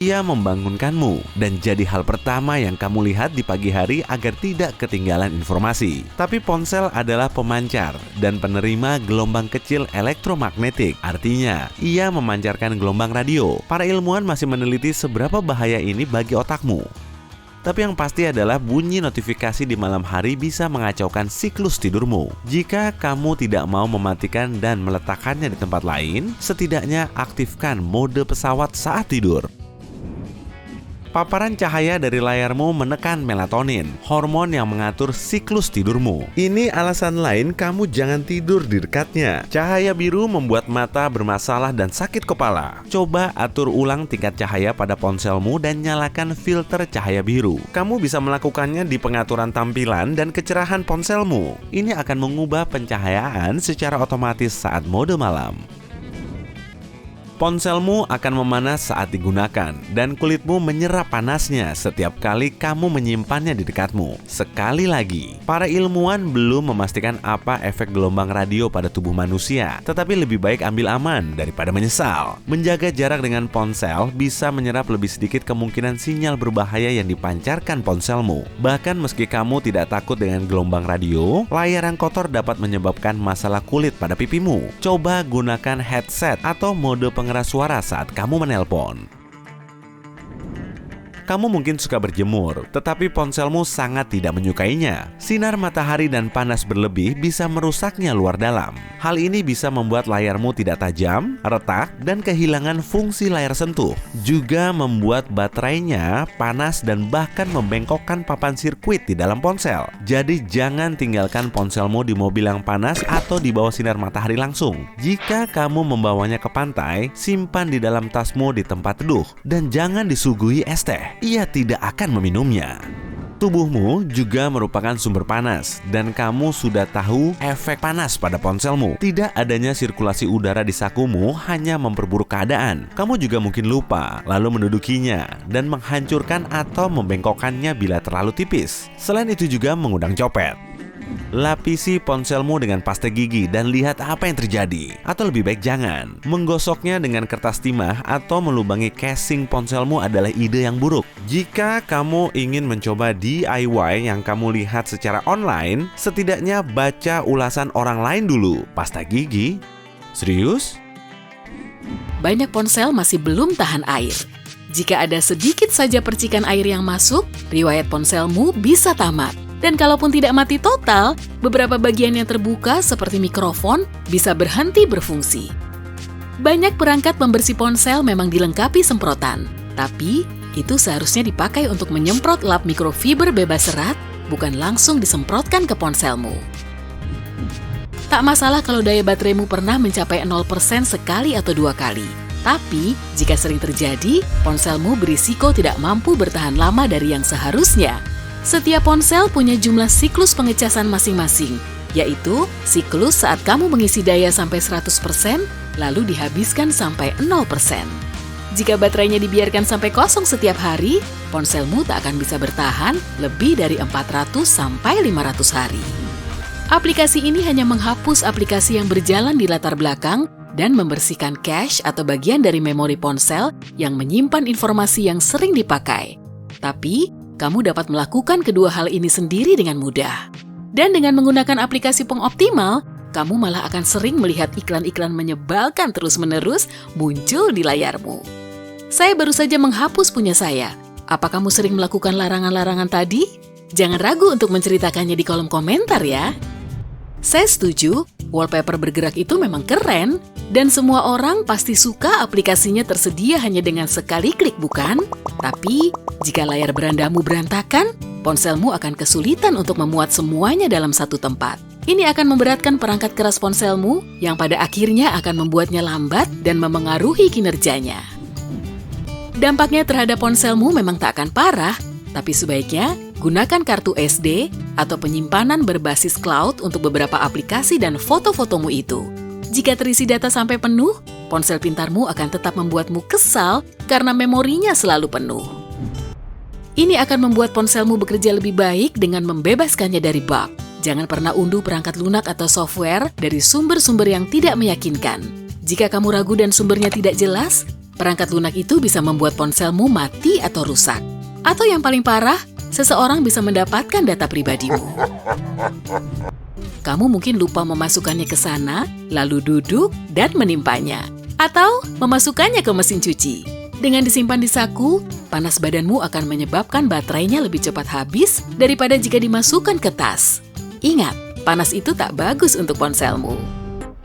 Ia membangunkanmu dan jadi hal pertama yang kamu lihat di pagi hari agar tidak ketinggalan informasi. Tapi ponsel adalah pemancar dan penerima gelombang kecil elektromagnetik. Artinya, ia memancarkan gelombang radio. Para ilmuwan masih meneliti seberapa bahaya ini bagi otakmu. Tapi yang pasti adalah bunyi notifikasi di malam hari bisa mengacaukan siklus tidurmu. Jika kamu tidak mau mematikan dan meletakkannya di tempat lain, setidaknya aktifkan mode pesawat saat tidur. Paparan cahaya dari layarmu menekan melatonin, hormon yang mengatur siklus tidurmu. Ini alasan lain kamu jangan tidur di dekatnya. Cahaya biru membuat mata bermasalah dan sakit kepala. Coba atur ulang tingkat cahaya pada ponselmu dan nyalakan filter cahaya biru. Kamu bisa melakukannya di pengaturan tampilan dan kecerahan ponselmu. Ini akan mengubah pencahayaan secara otomatis saat mode malam. Ponselmu akan memanas saat digunakan dan kulitmu menyerap panasnya setiap kali kamu menyimpannya di dekatmu. Sekali lagi, para ilmuwan belum memastikan apa efek gelombang radio pada tubuh manusia, tetapi lebih baik ambil aman daripada menyesal. Menjaga jarak dengan ponsel bisa menyerap lebih sedikit kemungkinan sinyal berbahaya yang dipancarkan ponselmu. Bahkan meski kamu tidak takut dengan gelombang radio, layar yang kotor dapat menyebabkan masalah kulit pada pipimu. Coba gunakan headset atau mode pengeras suara saat kamu menelpon. Kamu mungkin suka berjemur, tetapi ponselmu sangat tidak menyukainya. Sinar matahari dan panas berlebih bisa merusaknya luar dalam. Hal ini bisa membuat layarmu tidak tajam, retak, dan kehilangan fungsi layar sentuh. Juga membuat baterainya panas dan bahkan membengkokkan papan sirkuit di dalam ponsel. Jadi jangan tinggalkan ponselmu di mobil yang panas atau di bawah sinar matahari langsung. Jika kamu membawanya ke pantai, simpan di dalam tasmu di tempat teduh. Dan jangan disuguhi es teh. Ia tidak akan meminumnya. Tubuhmu juga merupakan sumber panas dan kamu sudah tahu efek panas pada ponselmu. Tidak adanya sirkulasi udara di sakumu hanya memperburuk keadaan. Kamu juga mungkin lupa lalu mendudukinya dan menghancurkan atau membengkokkannya bila terlalu tipis. Selain itu juga mengundang copet. Lapisi ponselmu dengan pasta gigi dan lihat apa yang terjadi. Atau lebih baik jangan. Menggosoknya dengan kertas timah atau melubangi casing ponselmu adalah ide yang buruk. Jika kamu ingin mencoba DIY yang kamu lihat secara online, setidaknya baca ulasan orang lain dulu. Pasta gigi? Serius? Banyak ponsel masih belum tahan air. Jika ada sedikit saja percikan air yang masuk, riwayat ponselmu bisa tamat. Dan kalaupun tidak mati total, beberapa bagian yang terbuka seperti mikrofon bisa berhenti berfungsi. Banyak perangkat pembersih ponsel memang dilengkapi semprotan, tapi itu seharusnya dipakai untuk menyemprot lap mikrofiber bebas serat, bukan langsung disemprotkan ke ponselmu. Tak masalah kalau daya bateraimu pernah mencapai 0% sekali atau 2 kali. Tapi, jika sering terjadi, ponselmu berisiko tidak mampu bertahan lama dari yang seharusnya. Setiap ponsel punya jumlah siklus pengecasan masing-masing, yaitu siklus saat kamu mengisi daya sampai 100%, lalu dihabiskan sampai 0%. Jika baterainya dibiarkan sampai kosong setiap hari, ponselmu tak akan bisa bertahan lebih dari 400 sampai 500 hari. Aplikasi ini hanya menghapus aplikasi yang berjalan di latar belakang dan membersihkan cache atau bagian dari memori ponsel yang menyimpan informasi yang sering dipakai. Tapi, kamu dapat melakukan kedua hal ini sendiri dengan mudah. Dan dengan menggunakan aplikasi pengoptimal, kamu malah akan sering melihat iklan-iklan menyebalkan terus-menerus muncul di layarmu. Saya baru saja menghapus punya saya. Apa kamu sering melakukan larangan-larangan tadi? Jangan ragu untuk menceritakannya di kolom komentar ya. Saya setuju, wallpaper bergerak itu memang keren, dan semua orang pasti suka aplikasinya tersedia hanya dengan sekali klik, bukan? Tapi, jika layar berandamu berantakan, ponselmu akan kesulitan untuk memuat semuanya dalam satu tempat. Ini akan memberatkan perangkat keras ponselmu, yang pada akhirnya akan membuatnya lambat dan memengaruhi kinerjanya. Dampaknya terhadap ponselmu memang tak akan parah, tapi sebaiknya gunakan kartu SD atau penyimpanan berbasis cloud untuk beberapa aplikasi dan foto-fotomu itu. Jika terisi data sampai penuh, ponsel pintarmu akan tetap membuatmu kesal karena memorinya selalu penuh. Ini akan membuat ponselmu bekerja lebih baik dengan membebaskannya dari bug. Jangan pernah unduh perangkat lunak atau software dari sumber-sumber yang tidak meyakinkan. Jika kamu ragu dan sumbernya tidak jelas, Perangkat lunak itu bisa membuat ponselmu mati atau rusak. Atau yang paling parah, seseorang bisa mendapatkan data pribadimu. Kamu mungkin lupa memasukkannya ke sana, lalu duduk dan menimpanya. Atau memasukkannya ke mesin cuci. Dengan disimpan di saku, panas badanmu akan menyebabkan baterainya lebih cepat habis daripada jika dimasukkan ke tas. Ingat, panas itu tak bagus untuk ponselmu.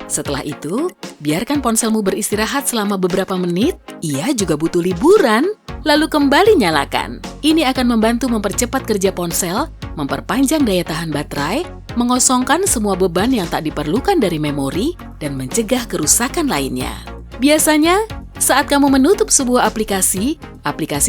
Setelah itu, biarkan ponselmu beristirahat selama beberapa menit. Ia juga butuh liburan, lalu kembali nyalakan. Ini akan membantu mempercepat kerja ponsel, memperpanjang daya tahan baterai, mengosongkan semua beban yang tak diperlukan dari memori, dan mencegah kerusakan lainnya. Biasanya, saat kamu menutup sebuah aplikasi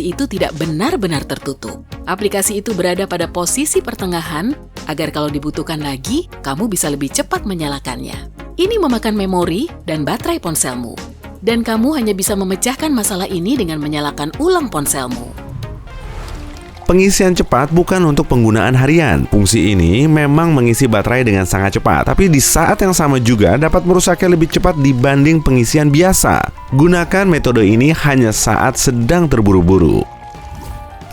itu tidak benar-benar tertutup. Aplikasi itu berada pada posisi pertengahan agar kalau dibutuhkan lagi, kamu bisa lebih cepat menyalakannya. Ini memakan memori dan baterai ponselmu. Dan kamu hanya bisa memecahkan masalah ini dengan menyalakan ulang ponselmu. Pengisian cepat bukan untuk penggunaan harian. Fungsi ini memang mengisi baterai dengan sangat cepat, tapi di saat yang sama juga dapat merusaknya lebih cepat dibanding pengisian biasa. Gunakan metode ini hanya saat sedang terburu-buru.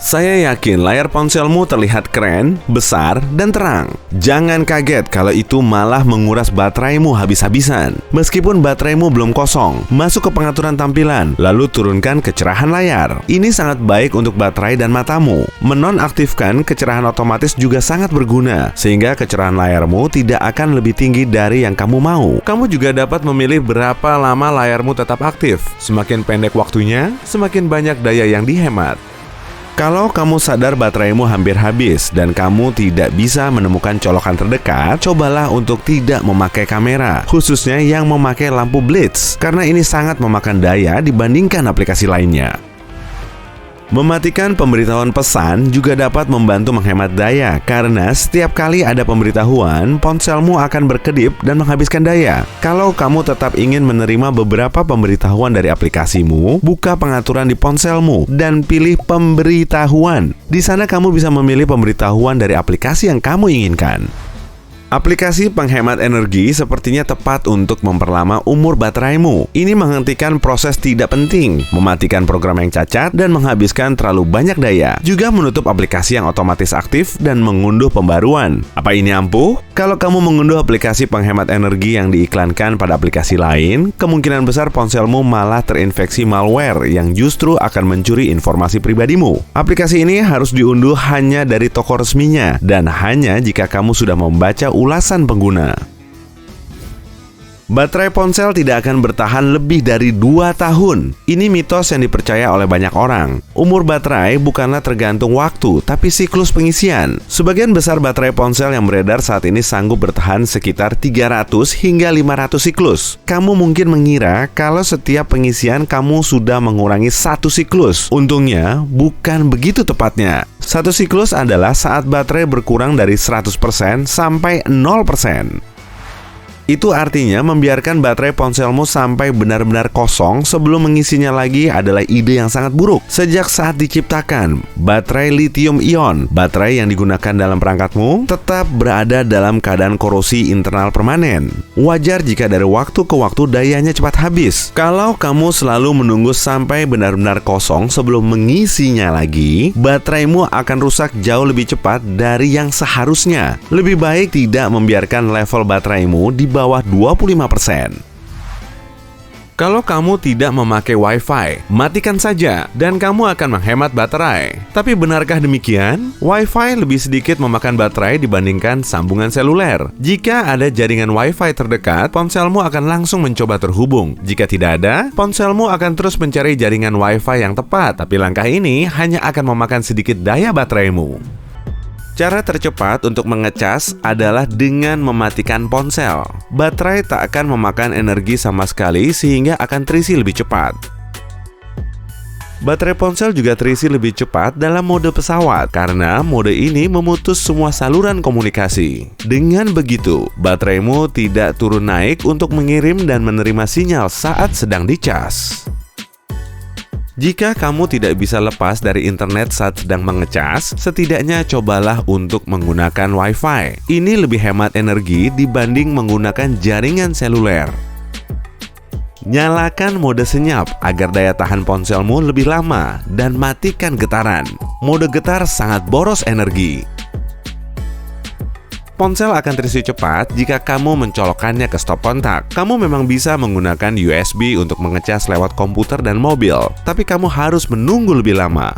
Saya yakin layar ponselmu terlihat keren, besar, dan terang. Jangan kaget kalau itu malah menguras bateraimu habis-habisan. Meskipun bateraimu belum kosong, masuk ke pengaturan tampilan, lalu turunkan kecerahan layar. Ini sangat baik untuk baterai dan matamu. Menonaktifkan kecerahan otomatis juga sangat berguna, sehingga kecerahan layarmu tidak akan lebih tinggi dari yang kamu mau. Kamu juga dapat memilih berapa lama layarmu tetap aktif. Semakin pendek waktunya, semakin banyak daya yang dihemat. Kalau kamu sadar bateraimu hampir habis dan kamu tidak bisa menemukan colokan terdekat, cobalah untuk tidak memakai kamera, khususnya yang memakai lampu blitz, karena ini sangat memakan daya dibandingkan aplikasi lainnya. Mematikan pemberitahuan pesan juga dapat membantu menghemat daya, karena setiap kali ada pemberitahuan, ponselmu akan berkedip dan menghabiskan daya. Kalau kamu tetap ingin menerima beberapa pemberitahuan dari aplikasimu, buka pengaturan di ponselmu dan pilih pemberitahuan. Di sana kamu bisa memilih pemberitahuan dari aplikasi yang kamu inginkan. Aplikasi penghemat energi sepertinya tepat untuk memperlama umur bateraimu. Ini menghentikan proses tidak penting, mematikan program yang cacat, dan menghabiskan terlalu banyak daya. Juga menutup aplikasi yang otomatis aktif dan mengunduh pembaruan. Apa ini ampuh? Kalau kamu mengunduh aplikasi penghemat energi yang diiklankan pada aplikasi lain, kemungkinan besar ponselmu malah terinfeksi malware yang justru akan mencuri informasi pribadimu. Aplikasi ini harus diunduh hanya dari toko resminya dan hanya jika kamu sudah membaca ulasan pengguna. Baterai ponsel tidak akan bertahan lebih dari 2 tahun. Ini mitos yang dipercaya oleh banyak orang. Umur baterai bukanlah tergantung waktu, tapi siklus pengisian. Sebagian besar baterai ponsel yang beredar saat ini sanggup bertahan sekitar 300 hingga 500 siklus. Kamu mungkin mengira kalau setiap pengisian kamu sudah mengurangi 1 siklus. Untungnya, bukan begitu tepatnya. 1 siklus adalah saat baterai berkurang dari 100% sampai 0%. Itu artinya membiarkan baterai ponselmu sampai benar-benar kosong sebelum mengisinya lagi adalah ide yang sangat buruk. Sejak saat diciptakan, baterai lithium-ion, baterai yang digunakan dalam perangkatmu, tetap berada dalam keadaan korosi internal permanen. Wajar jika dari waktu ke waktu dayanya cepat habis. Kalau kamu selalu menunggu sampai benar-benar kosong sebelum mengisinya lagi, bateraimu akan rusak jauh lebih cepat dari yang seharusnya. Lebih baik tidak membiarkan level bateraimu di bawah 25%. Kalau kamu tidak memakai Wi-Fi, matikan saja dan kamu akan menghemat baterai. Tapi benarkah demikian? Wi-Fi lebih sedikit memakan baterai dibandingkan sambungan seluler. Jika ada jaringan Wi-Fi terdekat, ponselmu akan langsung mencoba terhubung. Jika tidak ada, ponselmu akan terus mencari jaringan Wi-Fi yang tepat. Tapi langkah ini hanya akan memakan sedikit daya bateraimu. Cara tercepat untuk mengecas adalah dengan mematikan ponsel. Baterai tak akan memakan energi sama sekali sehingga akan terisi lebih cepat. Baterai ponsel juga terisi lebih cepat dalam mode pesawat karena mode ini memutus semua saluran komunikasi. Dengan begitu, bateraimu tidak turun naik untuk mengirim dan menerima sinyal saat sedang dicas. Jika kamu tidak bisa lepas dari internet saat sedang mengecas, setidaknya cobalah untuk menggunakan Wi-Fi. Ini lebih hemat energi dibanding menggunakan jaringan seluler. Nyalakan mode senyap agar daya tahan ponselmu lebih lama dan matikan getaran. Mode getar sangat boros energi. Ponsel akan terisi cepat jika kamu mencolokkannya ke stop kontak. Kamu memang bisa menggunakan USB untuk mengecas lewat komputer dan mobil, tapi kamu harus menunggu lebih lama.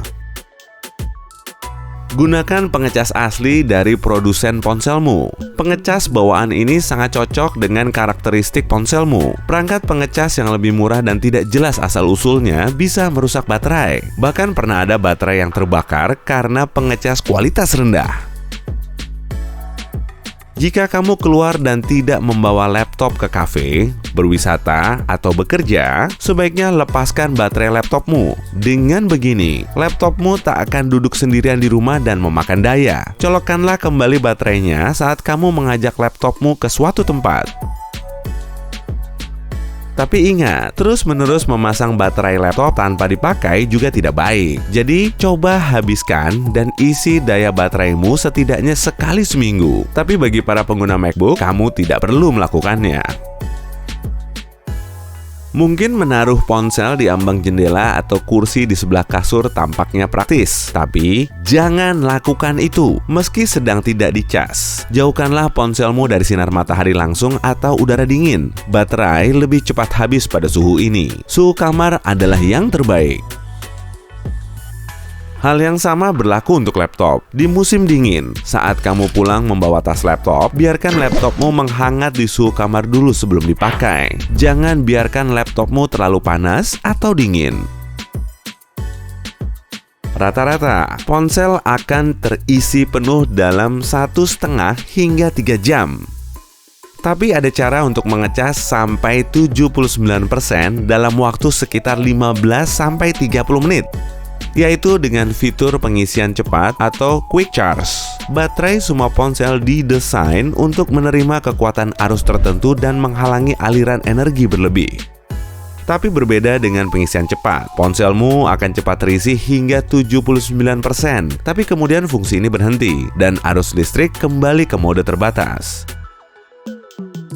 Gunakan pengecas asli dari produsen ponselmu. Pengecas bawaan ini sangat cocok dengan karakteristik ponselmu. Perangkat pengecas yang lebih murah dan tidak jelas asal-usulnya bisa merusak baterai. Bahkan pernah ada baterai yang terbakar karena pengecas kualitas rendah. Jika kamu keluar dan tidak membawa laptop ke kafe, berwisata, atau bekerja, sebaiknya lepaskan baterai laptopmu. Dengan begini, laptopmu tak akan duduk sendirian di rumah dan memakan daya. Colokkanlah kembali baterainya saat kamu mengajak laptopmu ke suatu tempat. Tapi ingat, terus-menerus memasang baterai laptop tanpa dipakai juga tidak baik. Jadi, coba habiskan dan isi daya bateraimu setidaknya sekali seminggu. Tapi bagi para pengguna MacBook, kamu tidak perlu melakukannya. Mungkin menaruh ponsel di ambang jendela atau kursi di sebelah kasur tampaknya praktis. Tapi, jangan lakukan itu meski sedang tidak dicas. Jauhkanlah ponselmu dari sinar matahari langsung atau udara dingin. Baterai lebih cepat habis pada suhu ini. Suhu kamar adalah yang terbaik. Hal yang sama berlaku untuk laptop. Di musim dingin, saat kamu pulang membawa tas laptop, biarkan laptopmu menghangat di suhu kamar dulu sebelum dipakai. Jangan biarkan laptopmu terlalu panas atau dingin. Rata-rata, ponsel akan terisi penuh dalam 1,5 hingga 3 jam. Tapi ada cara untuk mengecas sampai 79% dalam waktu sekitar 15-30 menit. Yaitu dengan fitur pengisian cepat atau quick charge. Baterai semua ponsel didesain untuk menerima kekuatan arus tertentu dan menghalangi aliran energi berlebih. Tapi berbeda dengan pengisian cepat, ponselmu akan cepat terisi hingga 79%, tapi kemudian fungsi ini berhenti dan arus listrik kembali ke mode terbatas.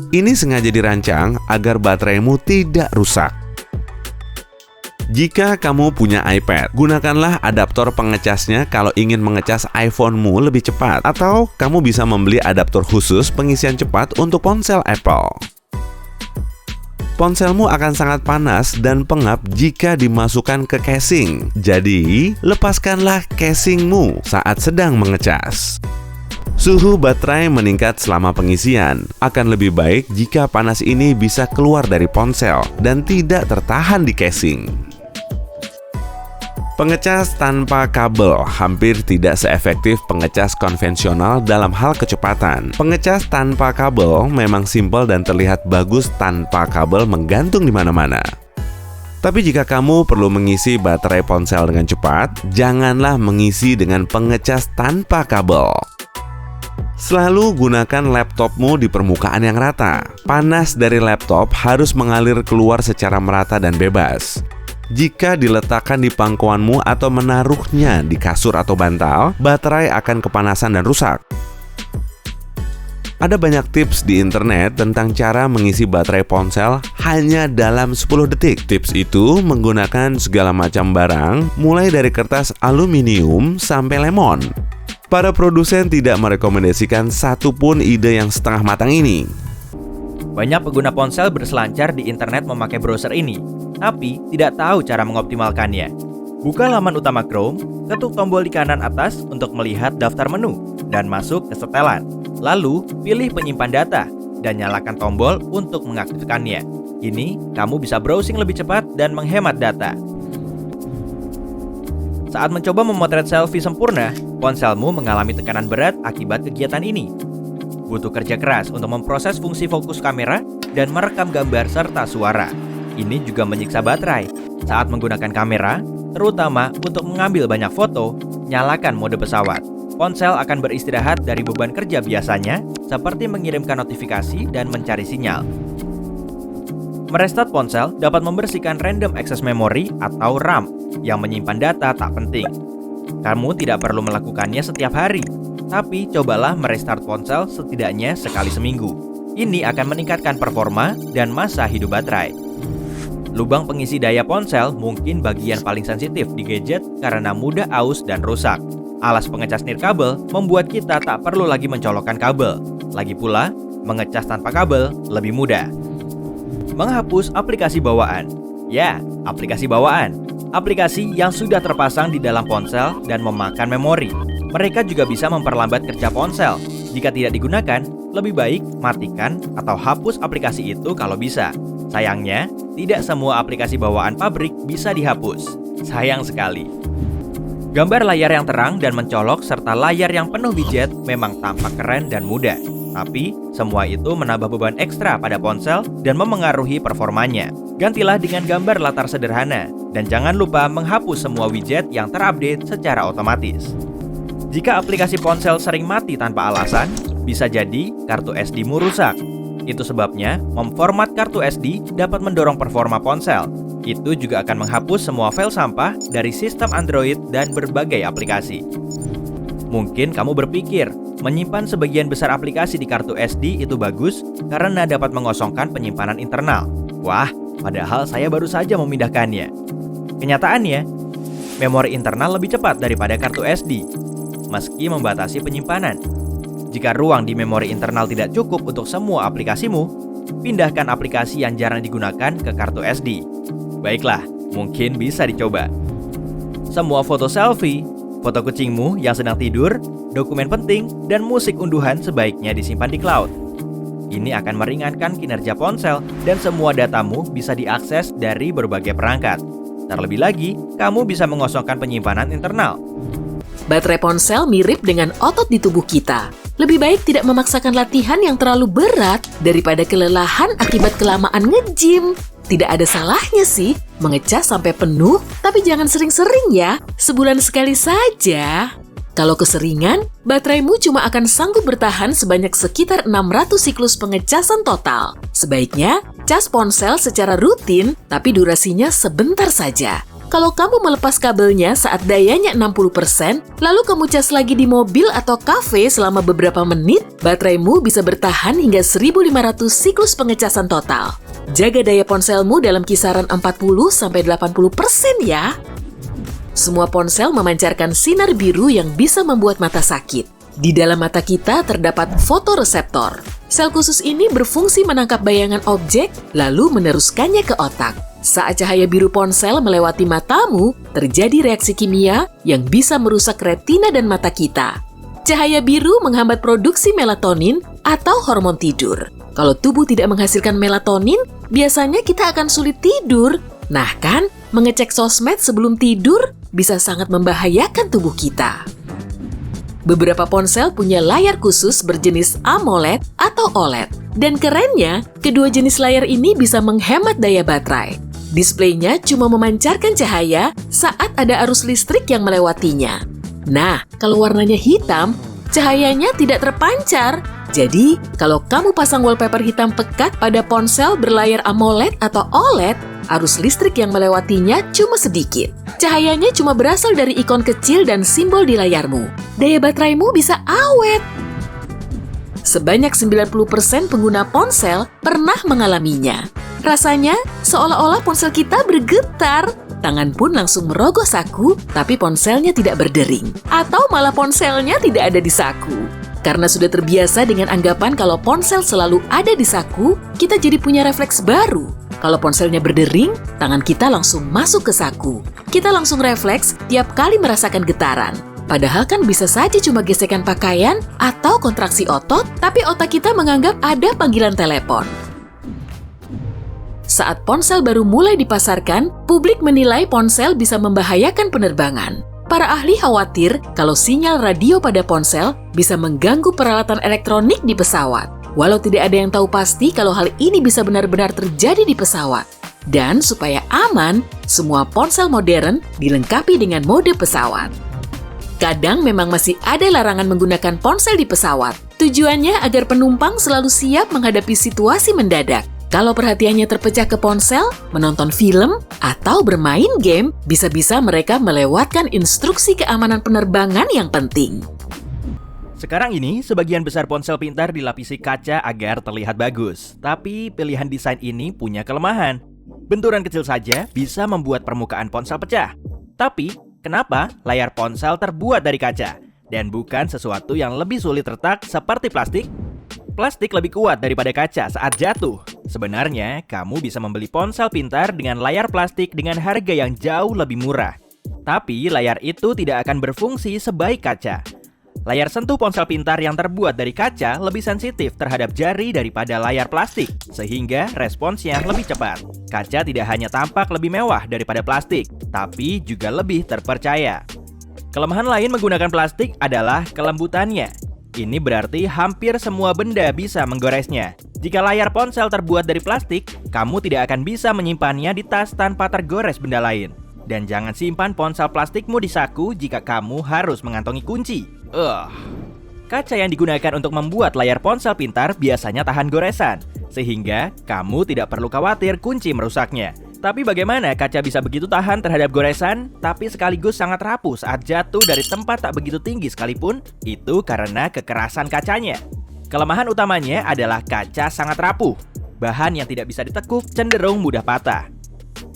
Ini sengaja dirancang agar bateraimu tidak rusak. Jika kamu punya iPad, gunakanlah adaptor pengecasnya kalau ingin mengecas iPhone-mu lebih cepat, atau kamu bisa membeli adaptor khusus pengisian cepat untuk ponsel Apple. Ponselmu akan sangat panas dan pengap jika dimasukkan ke casing. Jadi, lepaskanlah casingmu saat sedang mengecas. Suhu baterai meningkat selama pengisian. Akan lebih baik jika panas ini bisa keluar dari ponsel dan tidak tertahan di casing. Pengecas tanpa kabel hampir tidak seefektif pengecas konvensional dalam hal kecepatan. Pengecas tanpa kabel memang simpel dan terlihat bagus tanpa kabel menggantung di mana-mana. Tapi jika kamu perlu mengisi baterai ponsel dengan cepat, janganlah mengisi dengan pengecas tanpa kabel. Selalu gunakan laptopmu di permukaan yang rata. Panas dari laptop harus mengalir keluar secara merata dan bebas. Jika diletakkan di pangkuanmu atau menaruhnya di kasur atau bantal, baterai akan kepanasan dan rusak. Ada banyak tips di internet tentang cara mengisi baterai ponsel hanya dalam 10 detik. Tips itu menggunakan segala macam barang, mulai dari kertas aluminium sampai lemon. Para produsen tidak merekomendasikan satupun ide yang setengah matang ini. Banyak pengguna ponsel berselancar di internet memakai browser ini, tapi tidak tahu cara mengoptimalkannya. Buka laman utama Chrome, ketuk tombol di kanan atas untuk melihat daftar menu, dan masuk ke setelan. Lalu, pilih penyimpan data, dan nyalakan tombol untuk mengaktifkannya. Ini, kamu bisa browsing lebih cepat dan menghemat data. Saat mencoba memotret selfie sempurna, ponselmu mengalami tekanan berat akibat kegiatan ini. Butuh kerja keras untuk memproses fungsi fokus kamera dan merekam gambar serta suara. Ini juga menyiksa baterai. Saat menggunakan kamera, terutama untuk mengambil banyak foto, nyalakan mode pesawat. Ponsel akan beristirahat dari beban kerja biasanya, seperti mengirimkan notifikasi dan mencari sinyal. Merestart ponsel dapat membersihkan random access memory atau RAM yang menyimpan data tak penting. Kamu tidak perlu melakukannya setiap hari, tapi cobalah merestart ponsel setidaknya sekali seminggu. Ini akan meningkatkan performa dan masa hidup baterai. Lubang pengisi daya ponsel mungkin bagian paling sensitif di gadget karena mudah aus dan rusak. Alas pengecas nirkabel membuat kita tak perlu lagi mencolokkan kabel. Lagi pula, mengecas tanpa kabel lebih mudah. Menghapus aplikasi bawaan. Ya, aplikasi bawaan. Aplikasi yang sudah terpasang di dalam ponsel dan memakan memori. Mereka juga bisa memperlambat kerja ponsel. Jika tidak digunakan, lebih baik matikan atau hapus aplikasi itu kalau bisa. Sayangnya, tidak semua aplikasi bawaan pabrik bisa dihapus. Sayang sekali. Gambar layar yang terang dan mencolok serta layar yang penuh widget memang tampak keren dan mudah. Tapi, semua itu menambah beban ekstra pada ponsel dan memengaruhi performanya. Gantilah dengan gambar latar sederhana. Dan jangan lupa menghapus semua widget yang terupdate secara otomatis. Jika aplikasi ponsel sering mati tanpa alasan, bisa jadi kartu SD-mu rusak. Itu sebabnya, memformat kartu SD dapat mendorong performa ponsel. Itu juga akan menghapus semua file sampah dari sistem Android dan berbagai aplikasi. Mungkin kamu berpikir, menyimpan sebagian besar aplikasi di kartu SD itu bagus karena dapat mengosongkan penyimpanan internal. Wah, padahal saya baru saja memindahkannya. Kenyataannya, memori internal lebih cepat daripada kartu SD, meski membatasi penyimpanan. Jika ruang di memori internal tidak cukup untuk semua aplikasimu, pindahkan aplikasi yang jarang digunakan ke kartu SD. Baiklah, mungkin bisa dicoba. Semua foto selfie, foto kucingmu yang sedang tidur, dokumen penting, dan musik unduhan sebaiknya disimpan di cloud. Ini akan meringankan kinerja ponsel dan semua datamu bisa diakses dari berbagai perangkat. Terlebih lagi, kamu bisa mengosongkan penyimpanan internal. Baterai ponsel mirip dengan otot di tubuh kita. Lebih baik tidak memaksakan latihan yang terlalu berat daripada kelelahan akibat kelamaan nge-gym. Tidak ada salahnya sih mengecas sampai penuh, tapi jangan sering-sering ya, sebulan sekali saja. Kalau keseringan, bateraimu cuma akan sanggup bertahan sebanyak sekitar 600 siklus pengecasan total. Sebaiknya, cas ponsel secara rutin, tapi durasinya sebentar saja. Kalau kamu melepas kabelnya saat dayanya 60%, lalu kamu cas lagi di mobil atau kafe selama beberapa menit, bateraimu bisa bertahan hingga 1.500 siklus pengecasan total. Jaga daya ponselmu dalam kisaran 40-80% ya. Semua ponsel memancarkan sinar biru yang bisa membuat mata sakit. Di dalam mata kita terdapat fotoreseptor. Sel khusus ini berfungsi menangkap bayangan objek, lalu meneruskannya ke otak. Saat cahaya biru ponsel melewati matamu, terjadi reaksi kimia yang bisa merusak retina dan mata kita. Cahaya biru menghambat produksi melatonin atau hormon tidur. Kalau tubuh tidak menghasilkan melatonin, biasanya kita akan sulit tidur. Nah kan, mengecek sosmed sebelum tidur bisa sangat membahayakan tubuh kita. Beberapa ponsel punya layar khusus berjenis AMOLED atau OLED. Dan kerennya, kedua jenis layar ini bisa menghemat daya baterai. Displaynya cuma memancarkan cahaya saat ada arus listrik yang melewatinya. Nah, kalau warnanya hitam, cahayanya tidak terpancar. Jadi, kalau kamu pasang wallpaper hitam pekat pada ponsel berlayar AMOLED atau OLED, arus listrik yang melewatinya cuma sedikit. Cahayanya cuma berasal dari ikon kecil dan simbol di layarmu. Daya bateraimu bisa awet. Sebanyak 90% pengguna ponsel pernah mengalaminya. Rasanya seolah-olah ponsel kita bergetar. Tangan pun langsung merogoh saku, tapi ponselnya tidak berdering. Atau malah ponselnya tidak ada di saku. Karena sudah terbiasa dengan anggapan kalau ponsel selalu ada di saku, kita jadi punya refleks baru. Kalau ponselnya berdering, tangan kita langsung masuk ke saku. Kita langsung refleks tiap kali merasakan getaran. Padahal kan bisa saja cuma gesekan pakaian atau kontraksi otot, tapi otak kita menganggap ada panggilan telepon. Saat ponsel baru mulai dipasarkan, publik menilai ponsel bisa membahayakan penerbangan. Para ahli khawatir kalau sinyal radio pada ponsel bisa mengganggu peralatan elektronik di pesawat. Walau tidak ada yang tahu pasti kalau hal ini bisa benar-benar terjadi di pesawat. Dan supaya aman, semua ponsel modern dilengkapi dengan mode pesawat. Kadang memang masih ada larangan menggunakan ponsel di pesawat. Tujuannya agar penumpang selalu siap menghadapi situasi mendadak. Kalau perhatiannya terpecah ke ponsel, menonton film, atau bermain game, bisa-bisa mereka melewatkan instruksi keamanan penerbangan yang penting. Sekarang ini, sebagian besar ponsel pintar dilapisi kaca agar terlihat bagus. Tapi pilihan desain ini punya kelemahan. Benturan kecil saja bisa membuat permukaan ponsel pecah. Tapi, kenapa layar ponsel terbuat dari kaca dan bukan sesuatu yang lebih sulit retak seperti plastik? Plastik lebih kuat daripada kaca saat jatuh. Sebenarnya, kamu bisa membeli ponsel pintar dengan layar plastik dengan harga yang jauh lebih murah. Tapi, layar itu tidak akan berfungsi sebaik kaca. Layar sentuh ponsel pintar yang terbuat dari kaca lebih sensitif terhadap jari daripada layar plastik, sehingga responsnya lebih cepat. Kaca tidak hanya tampak lebih mewah daripada plastik, tapi juga lebih terpercaya. Kelemahan lain menggunakan plastik adalah kelembutannya. Ini berarti hampir semua benda bisa menggoresnya. Jika layar ponsel terbuat dari plastik, kamu tidak akan bisa menyimpannya di tas tanpa tergores benda lain. Dan jangan simpan ponsel plastikmu di saku jika kamu harus mengantongi kunci. Kaca yang digunakan untuk membuat layar ponsel pintar biasanya tahan goresan, sehingga kamu tidak perlu khawatir kunci merusaknya. Tapi bagaimana kaca bisa begitu tahan terhadap goresan, tapi sekaligus sangat rapuh saat jatuh dari tempat tak begitu tinggi sekalipun? Itu karena kekerasan kacanya. Kelemahan utamanya adalah kaca sangat rapuh. Bahan yang tidak bisa ditekuk cenderung mudah patah.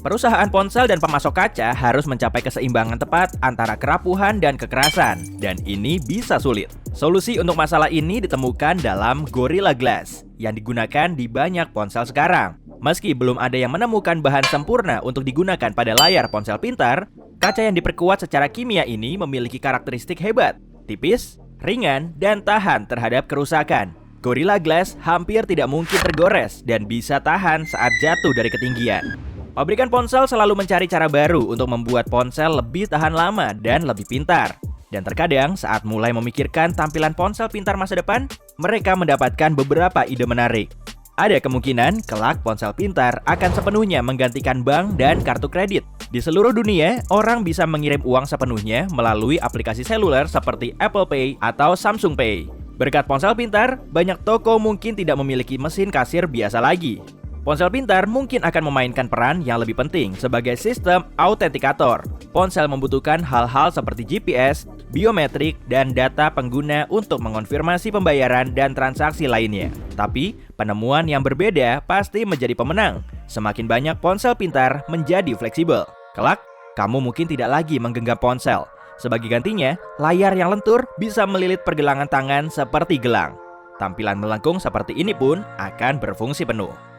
Perusahaan ponsel dan pemasok kaca harus mencapai keseimbangan tepat antara kerapuhan dan kekerasan, dan ini bisa sulit. Solusi untuk masalah ini ditemukan dalam Gorilla Glass yang digunakan di banyak ponsel sekarang. Meski belum ada yang menemukan bahan sempurna untuk digunakan pada layar ponsel pintar, kaca yang diperkuat secara kimia ini memiliki karakteristik hebat, tipis, ringan, dan tahan terhadap kerusakan. Gorilla Glass hampir tidak mungkin tergores dan bisa tahan saat jatuh dari ketinggian. Pabrikan ponsel selalu mencari cara baru untuk membuat ponsel lebih tahan lama dan lebih pintar. Dan terkadang saat mulai memikirkan tampilan ponsel pintar masa depan, mereka mendapatkan beberapa ide menarik. Ada kemungkinan kelak ponsel pintar akan sepenuhnya menggantikan bank dan kartu kredit. Di seluruh dunia, orang bisa mengirim uang sepenuhnya melalui aplikasi seluler seperti Apple Pay atau Samsung Pay. Berkat ponsel pintar, banyak toko mungkin tidak memiliki mesin kasir biasa lagi. Ponsel pintar mungkin akan memainkan peran yang lebih penting sebagai sistem autentikator. Ponsel membutuhkan hal-hal seperti GPS, biometrik, dan data pengguna untuk mengonfirmasi pembayaran dan transaksi lainnya. Tapi, penemuan yang berbeda pasti menjadi pemenang. Semakin banyak ponsel pintar menjadi fleksibel. Kelak, kamu mungkin tidak lagi menggenggam ponsel. Sebagai gantinya, layar yang lentur bisa melilit pergelangan tangan seperti gelang. Tampilan melengkung seperti ini pun akan berfungsi penuh.